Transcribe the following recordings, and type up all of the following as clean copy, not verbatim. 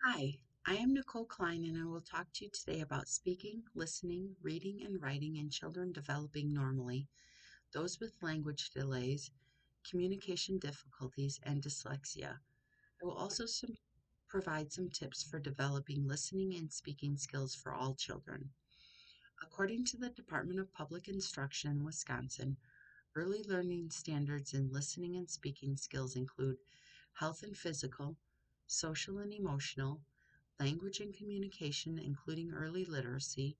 Hi, I am Nicole Kline and I will talk to you today about speaking, listening, reading, and writing in children developing normally, those with language delays, communication difficulties, and dyslexia. I will also provide some tips for developing listening and speaking skills for all children. According to the Department of Public Instruction in Wisconsin, early learning standards in listening and speaking skills include health and physical, social and emotional, language and communication, including early literacy,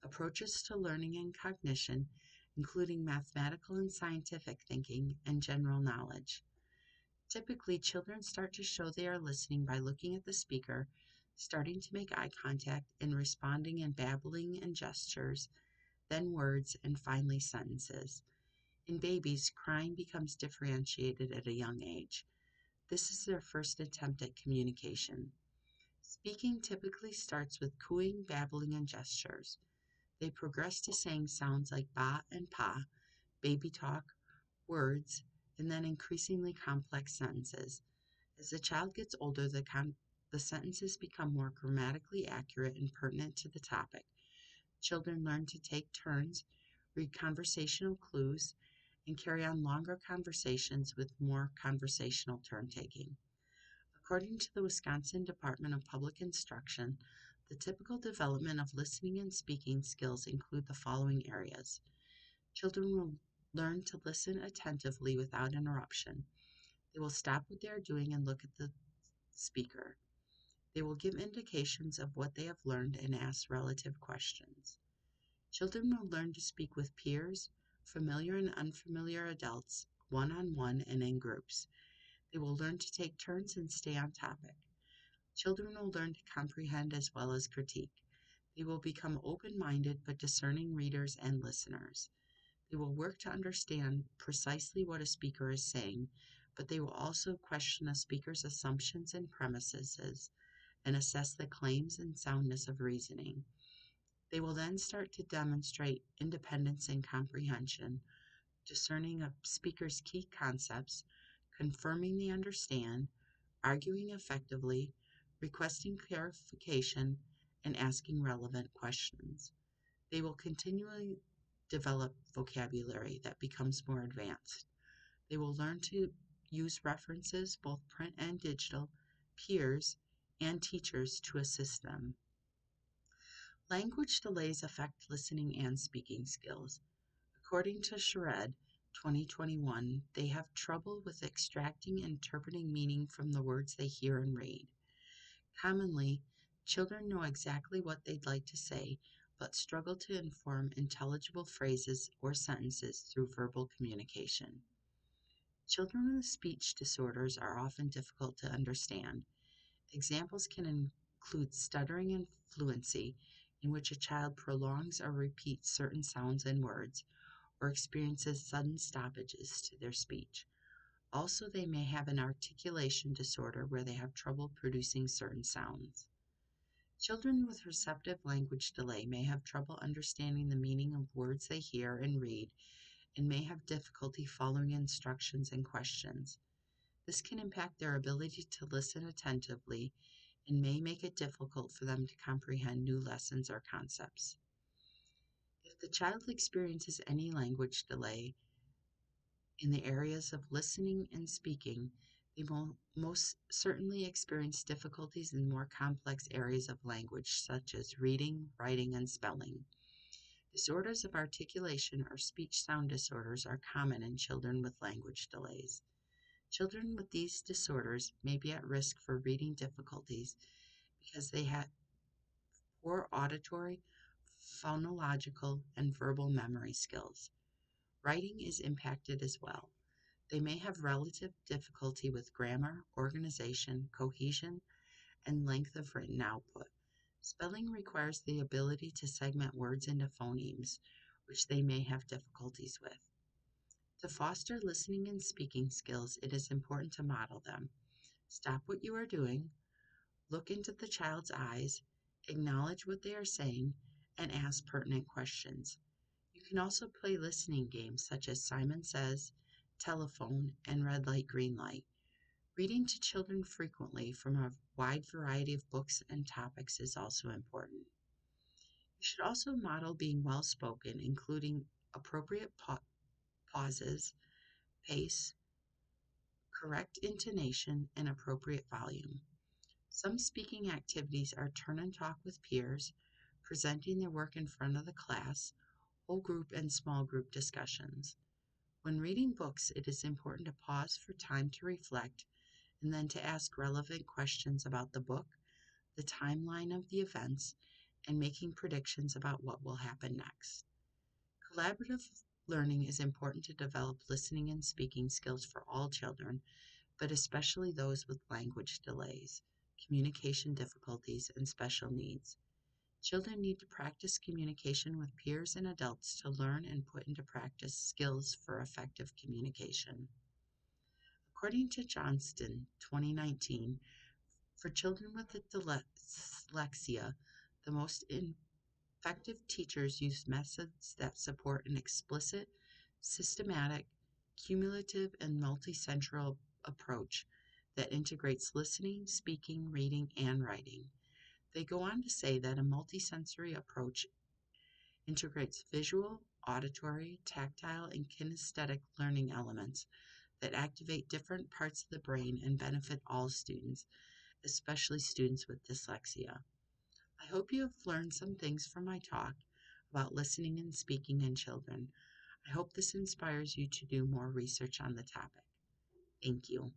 approaches to learning and cognition, including mathematical and scientific thinking, and general knowledge. Typically, children start to show they are listening by looking at the speaker, starting to make eye contact, and responding in babbling and gestures, then words, and finally sentences. In babies, crying becomes differentiated at a young age. This is their first attempt at communication. Speaking typically starts with cooing, babbling, and gestures. They progress to saying sounds like ba and pa, baby talk, words, and then increasingly complex sentences. As the child gets older, the sentences become more grammatically accurate and pertinent to the topic. Children learn to take turns, read conversational clues, and carry on longer conversations with more conversational turn taking. According to the Wisconsin Department of Public Instruction, the typical development of listening and speaking skills include the following areas. Children will learn to listen attentively without interruption. They will stop what they are doing and look at the speaker. They will give indications of what they have learned and ask relative questions. Children will learn to speak with peers, familiar and unfamiliar adults, one-on-one and in groups. They will learn to take turns and stay on topic. Children will learn to comprehend as well as critique. They will become open-minded but discerning readers and listeners. They will work to understand precisely what a speaker is saying, but they will also question a speaker's assumptions and premises and assess the claims and soundness of reasoning. They will then start to demonstrate independence and comprehension, discerning a speaker's key concepts, confirming they understand, arguing effectively, requesting clarification, and asking relevant questions. They will continually develop vocabulary that becomes more advanced. They will learn to use references, both print and digital, peers, and teachers to assist them. Language delays affect listening and speaking skills. According to Shared 2021, they have trouble with extracting and interpreting meaning from the words they hear and read. Commonly, children know exactly what they'd like to say, but struggle to inform intelligible phrases or sentences through verbal communication. Children with speech disorders are often difficult to understand. Examples can include stuttering and fluency, in which a child prolongs or repeats certain sounds and words, or experiences sudden stoppages to their speech. Also, they may have an articulation disorder where they have trouble producing certain sounds. Children with receptive language delay may have trouble understanding the meaning of words they hear and read and may have difficulty following instructions and questions. This can impact their ability to listen attentively and may make it difficult for them to comprehend new lessons or concepts. If the child experiences any language delay in the areas of listening and speaking, they will most certainly experience difficulties in more complex areas of language, such as reading, writing, and spelling. Disorders of articulation or speech sound disorders are common in children with language delays. Children with these disorders may be at risk for reading difficulties because they have poor auditory, phonological, and verbal memory skills. Writing is impacted as well. They may have relative difficulty with grammar, organization, cohesion, and length of written output. Spelling requires the ability to segment words into phonemes, which they may have difficulties with. To foster listening and speaking skills, it is important to model them. Stop what you are doing, look into the child's eyes, acknowledge what they are saying, and ask pertinent questions. You can also play listening games such as Simon Says, Telephone, and Red Light, Green Light. Reading to children frequently from a wide variety of books and topics is also important. You should also model being well spoken, including appropriate pauses, pace, correct intonation, and appropriate volume. Some speaking activities are turn and talk with peers, presenting their work in front of the class, whole group and small group discussions. When reading books, it is important to pause for time to reflect and then to ask relevant questions about the book, the timeline of the events, and making predictions about what will happen next. Collaborative learning is important to develop listening and speaking skills for all children, but especially those with language delays, communication difficulties, and special needs. Children need to practice communication with peers and adults to learn and put into practice skills for effective communication. According to Johnston, 2019, for children with dyslexia, the most effective teachers use methods that support an explicit, systematic, cumulative, and multisensory approach that integrates listening, speaking, reading, and writing. They go on to say that a multisensory approach integrates visual, auditory, tactile, and kinesthetic learning elements that activate different parts of the brain and benefit all students, especially students with dyslexia. I hope you have learned some things from my talk about listening and speaking in children. I hope this inspires you to do more research on the topic. Thank you.